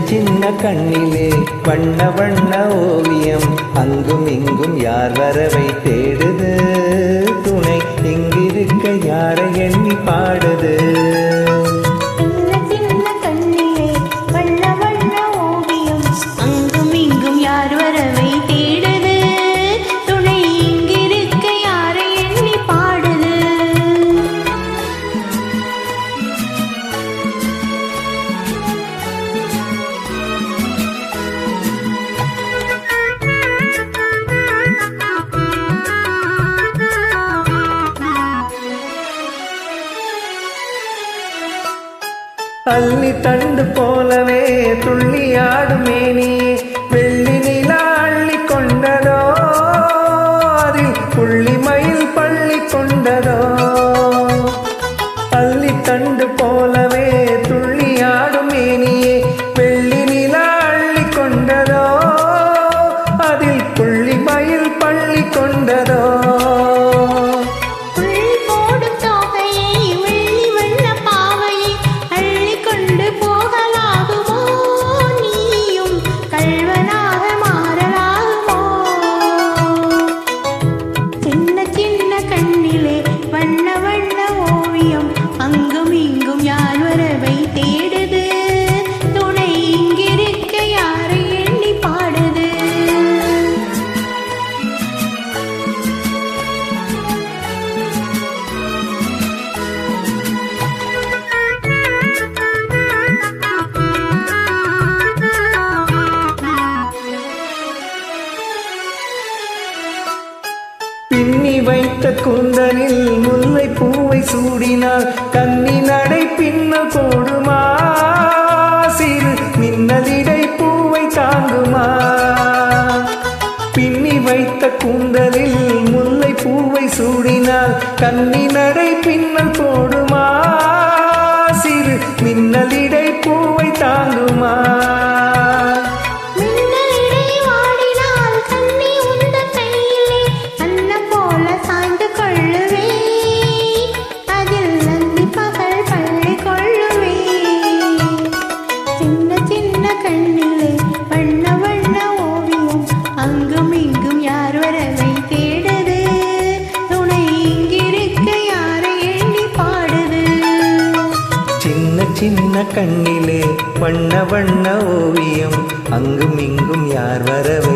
சின்ன கண்ணிலே வண்ண வண்ண ஓவியம் அங்கும் இங்கும் யார் வரவை தேடுது துணை இங்கிருக்க யாரை எண்ணி பாடுது அள்ளி தண்டு போலவே துள்ளியாடும் மேனி வெள்ளி நிலா அள்ளி கொண்டதோ அதில் புள்ளி மயில் பள்ளி கொண்டதோ அள்ளி தண்டு போலவே துள்ளியாடும் மேனியே வெள்ளி நிலா அள்ளி கொண்டதோ அதில் புள்ளி மயில் பள்ளி கொண்டதோ பின்னி வைத்த கூந்தலில் முல்லை பூவை சூடினால் கன்னி நடை பின்ன போடுமா சிறு மின்னலிடை பூவை தாங்குமா பின்னி வைத்த கூந்தலில் முல்லை பூவை சூடினால் கன்னி நடை பின்னல் போடுமா சிறு மின்னலிடை பூவை தாங்குமா சின்ன கண்ணிலே வண்ண வண்ண ஓவியம் அங்கும் இங்கும் யார் வரவை